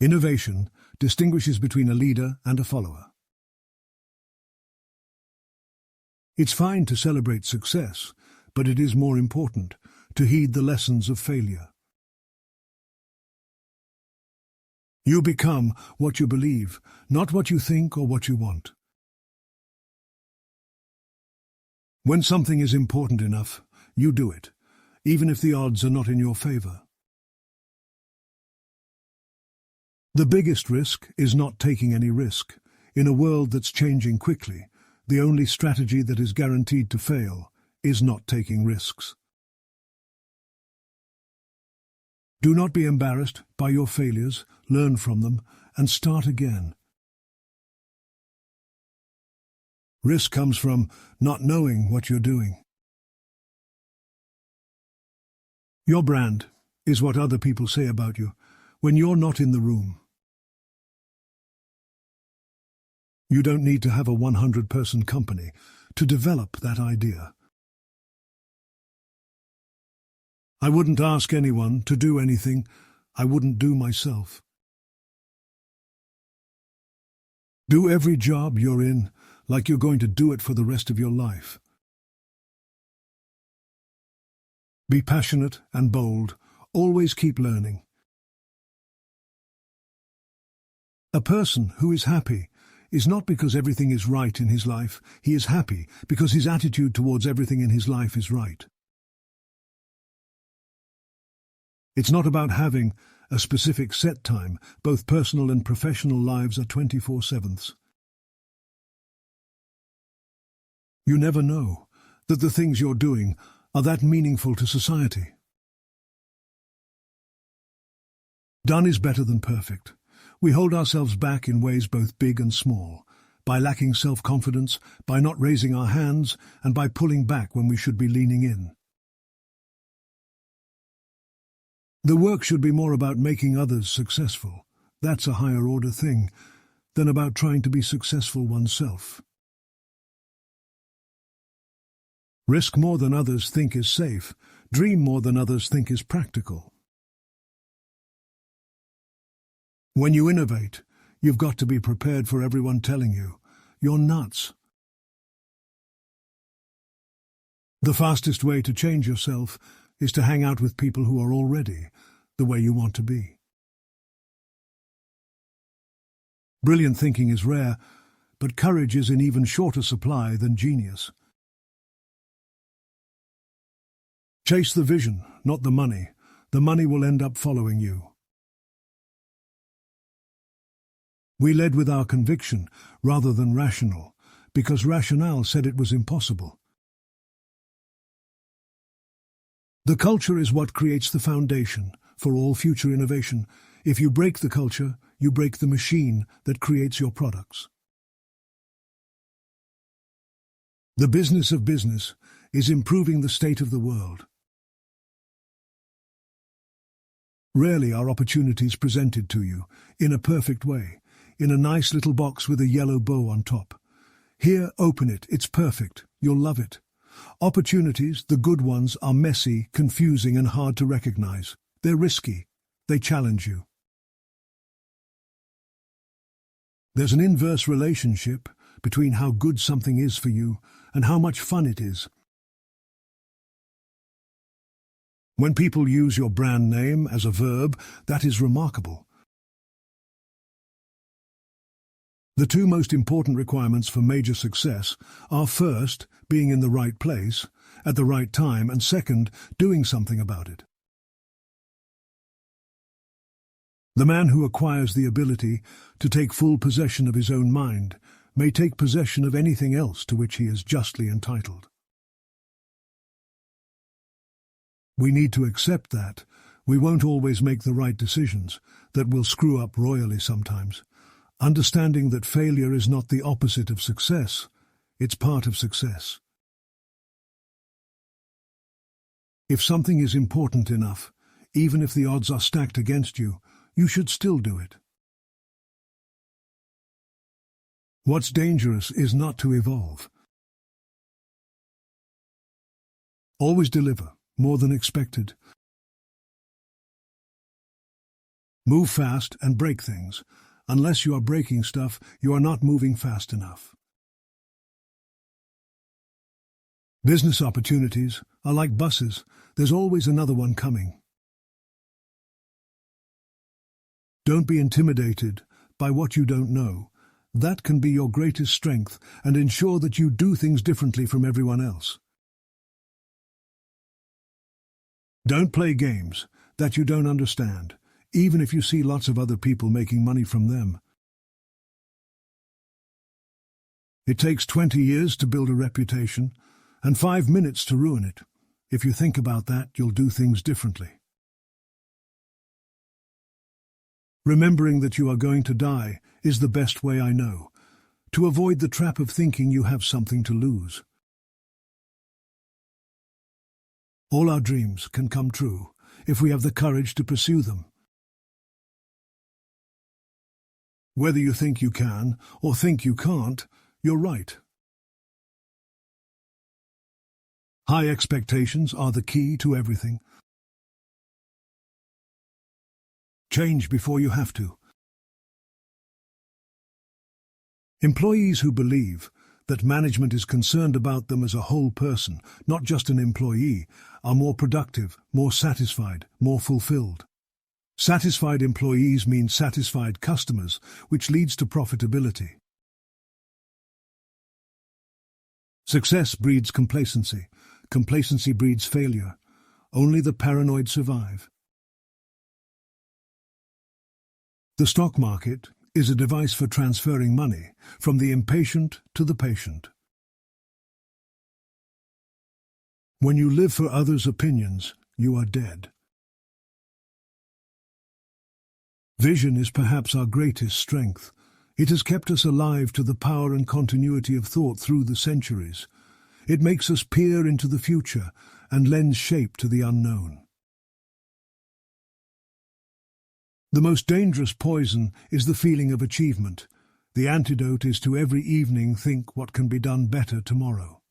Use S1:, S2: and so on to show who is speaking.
S1: Innovation distinguishes between a leader and a follower. It's fine to celebrate success, but it is more important to heed the lessons of failure. You become what you believe, not what you think or what you want. When something is important enough, you do it, even if the odds are not in your favor. The biggest risk is not taking any risk. In a world that's changing quickly, the only strategy that is guaranteed to fail is not taking risks. Do not be embarrassed by your failures, learn from them, and start again. Risk comes from not knowing what you're doing. Your brand is what other people say about you when you're not in the room. You don't need to have a 100-person company to develop that idea. I wouldn't ask anyone to do anything I wouldn't do myself. Do every job you're in like you're going to do it for the rest of your life. Be passionate and bold. Always keep learning. A person who is happy is not because everything is right in his life. He is happy because his attitude towards everything in his life is right. It's not about having a specific set time. Both personal and professional lives are 24/7. You never know that the things you're doing are that meaningful to society. Done is better than perfect. We hold ourselves back in ways both big and small, by lacking self-confidence, by not raising our hands, and by pulling back when we should be leaning in. The work should be more about making others successful. That's a higher-order thing than about trying to be successful oneself. Risk more than others think is safe. Dream more than others think is practical. When you innovate, you've got to be prepared for everyone telling you, you're nuts. The fastest way to change yourself is to hang out with people who are already the way you want to be. Brilliant thinking is rare, but courage is in even shorter supply than genius. Chase the vision, not the money. The money will end up following you. We led with our conviction rather than rational, because rationale said it was impossible. The culture is what creates the foundation for all future innovation. If you break the culture, you break the machine that creates your products. The business of business is improving the state of the world. Rarely are opportunities presented to you in a perfect way, in a nice little box with a yellow bow on top. Here, open it, it's perfect, you'll love it. Opportunities, the good ones, are messy, confusing and hard to recognize. They're risky. They challenge you. There's an inverse relationship between how good something is for you and how much fun it is. When people use your brand name as a verb, that is remarkable. The two most important requirements for major success are, first, being in the right place, at the right time, and second, doing something about it. The man who acquires the ability to take full possession of his own mind may take possession of anything else to which he is justly entitled. We need to accept that we won't always make the right decisions, that we'll screw up royally sometimes. Understanding that failure is not the opposite of success, it's part of success. If something is important enough, even if the odds are stacked against you, you should still do it. What's dangerous is not to evolve. Always deliver more than expected. Move fast and break things. Unless you are breaking stuff, you are not moving fast enough. Business opportunities are like buses. There's always another one coming. Don't be intimidated by what you don't know. That can be your greatest strength and ensure that you do things differently from everyone else. Don't play games that you don't understand, even if you see lots of other people making money from them. It takes 20 years to build a reputation, and 5 minutes to ruin it. If you think about that, you'll do things differently. Remembering that you are going to die is the best way I know, to avoid the trap of thinking you have something to lose. All our dreams can come true if we have the courage to pursue them. Whether you think you can or think you can't, you're right. High expectations are the key to everything. Change before you have to. Employees who believe that management is concerned about them as a whole person, not just an employee, are more productive, more satisfied, more fulfilled. Satisfied employees mean satisfied customers, which leads to profitability. Success breeds complacency. Complacency breeds failure. Only the paranoid survive. The stock market is a device for transferring money from the impatient to the patient. When you live for others' opinions, you are dead. Vision is perhaps our greatest strength. It has kept us alive to the power and continuity of thought through the centuries. It makes us peer into the future and lends shape to the unknown. The most dangerous poison is the feeling of achievement. The antidote is to every evening think what can be done better tomorrow.